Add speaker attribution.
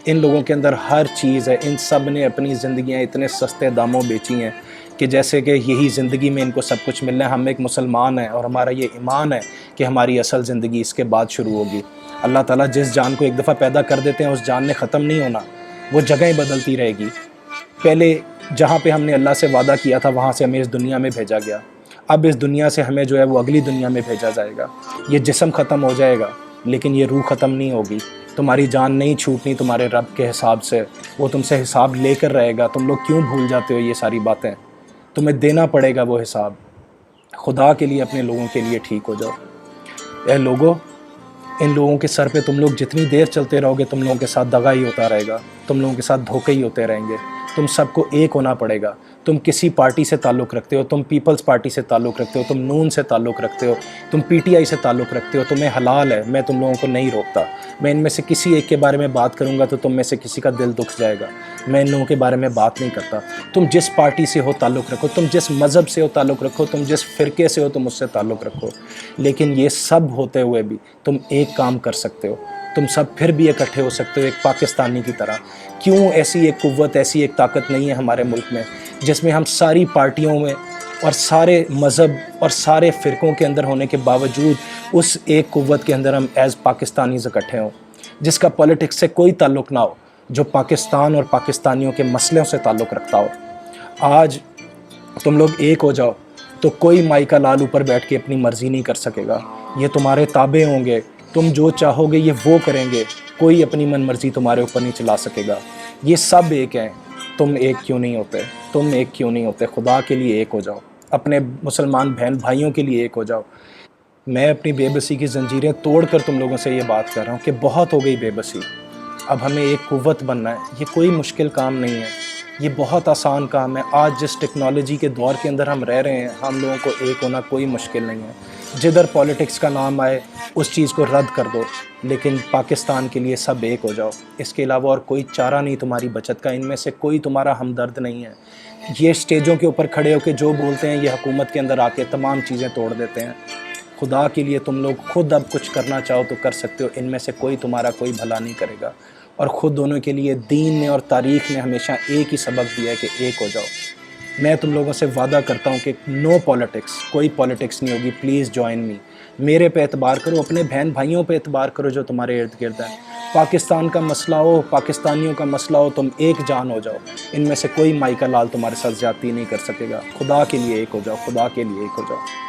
Speaker 1: ان لوگوں کے اندر ہر چیز ہے، ان سب نے اپنی زندگیاں اتنے سستے داموں بیچی ہیں کہ جیسے کہ یہی زندگی میں ان کو سب کچھ ملنا ہے۔ ہم ایک مسلمان ہیں اور ہمارا یہ ایمان ہے کہ ہماری اصل زندگی اس کے بعد شروع ہوگی۔ اللہ تعالیٰ جس جان کو ایک دفعہ پیدا کر دیتے ہیں اس جان نے ختم نہیں ہونا، وہ جگہیں بدلتی رہے گی۔ پہلے جہاں پہ ہم نے اللہ سے وعدہ کیا تھا وہاں سے ہمیں اس دنیا میں بھیجا گیا، اب اس دنیا سے ہمیں جو ہے وہ اگلی دنیا میں بھیجا جائے گا۔ یہ جسم ختم ہو جائے گا لیکن یہ روح ختم نہیں ہوگی۔ تمہاری جان نہیں چھوٹنی تمہارے رب کے حساب سے، وہ تم سے حساب لے کر رہے گا۔ تم لوگ کیوں بھول جاتے ہو یہ ساری باتیں؟ تمہیں دینا پڑے گا وہ حساب۔ خدا کے لیے اپنے لوگوں کے لیے ٹھیک ہو جاؤ۔ اے لوگوں، ان لوگوں کے سر پہ تم لوگ جتنی دیر چلتے رہو گے تم لوگوں کے ساتھ دغا ہی ہوتا رہے گا، تم لوگوں کے ساتھ دھوکے ہی ہوتے رہیں گے۔ تم سب کو ایک ہونا پڑے گا۔ تم کسی پارٹی سے تعلق رکھتے ہو، تم پیپلز پارٹی سے تعلق رکھتے ہو، تم نون سے تعلق رکھتے ہو، تم پی ٹی آئی سے تعلق رکھتے ہو، تمہیں حلال ہے، میں تم لوگوں کو نہیں روکتا۔ میں ان میں سے کسی ایک کے بارے میں بات کروں گا تو تم میں سے کسی کا دل دکھ جائے گا۔ میں ان لوگوں کے بارے میں بات نہیں کرتا۔ تم جس پارٹی سے ہو تعلق رکھو، تم جس مذہب سے ہو تعلق رکھو، تم جس فرقے سے ہو تم اس سے تعلق رکھو، لیکن یہ سب ہوتے ہوئے بھی تم ایک کام کر سکتے ہو، تم سب پھر بھی اکٹھے ہو سکتے ہو ایک پاکستانی کی طرح۔ کیوں ایسی ایک قوت، ایسی ایک طاقت نہیں ہے ہمارے ملک میں جس میں ہم ساری پارٹیوں میں اور سارے مذہب اور سارے فرقوں کے اندر ہونے کے باوجود اس ایک قوت کے اندر ہم ایز پاکستانیز اکٹھے ہوں، جس کا پولیٹکس سے کوئی تعلق نہ ہو، جو پاکستان اور پاکستانیوں کے مسئلوں سے تعلق رکھتا ہو۔ آج تم لوگ ایک ہو جاؤ تو کوئی مائی کا لال اوپر بیٹھ کے اپنی مرضی نہیں کر سکے گا۔ یہ تمہارے تابع ہوں گے، تم جو چاہو گے یہ وہ کریں گے، کوئی اپنی من مرضی تمہارے اوپر نہیں چلا سکے گا۔ یہ سب ایک ہیں، تم ایک کیوں نہیں ہوتے؟ تم ایک کیوں نہیں ہوتے؟ خدا کے لیے ایک ہو جاؤ، اپنے مسلمان بہن بھائیوں کے لیے ایک ہو جاؤ۔ میں اپنی بے بسی کی زنجیریں توڑ کر تم لوگوں سے یہ بات کر رہا ہوں کہ بہت ہو گئی بے بسی، اب ہمیں ایک قوت بننا ہے۔ یہ کوئی مشکل کام نہیں ہے، یہ بہت آسان کام ہے۔ آج جس ٹیکنالوجی کے دور کے اندر ہم رہ رہے ہیں، ہم لوگوں کو ایک ہونا کوئی مشکل نہیں ہے۔ جدھر پولیٹکس کا نام آئے اس چیز کو رد کر دو، لیکن پاکستان کے لیے سب ایک ہو جاؤ۔ اس کے علاوہ اور کوئی چارہ نہیں تمہاری بچت کا، ان میں سے کوئی تمہارا ہمدرد نہیں ہے۔ یہ اسٹیجوں کے اوپر کھڑے ہو کے جو بولتے ہیں، یہ حکومت کے اندر آ کے تمام چیزیں توڑ دیتے ہیں۔ خدا کے لیے تم لوگ خود اب کچھ کرنا چاہو تو کر سکتے ہو، ان میں سے کوئی تمہارا کوئی بھلا نہیں کرے گا۔ اور خود دونوں کے لیے دین نے اور تاریخ نے ہمیشہ ایک ہی سبق دیا ہے کہ ایک ہو جاؤ۔ میں تم لوگوں سے وعدہ کرتا ہوں کہ نو پولیٹکس، کوئی پولیٹکس نہیں ہوگی۔ پلیز جوائن می، میرے پہ اعتبار کرو، اپنے بہن بھائیوں پہ اعتبار کرو جو تمہارے ارد گرد ہیں۔ پاکستان کا مسئلہ ہو، پاکستانیوں کا مسئلہ ہو، تم ایک جان ہو جاؤ۔ ان میں سے کوئی مائی کا لال تمہارے ساتھ زیادتی نہیں کر سکے گا۔ خدا کے لیے ایک ہو جاؤ، خدا کے لیے ایک ہو جاؤ۔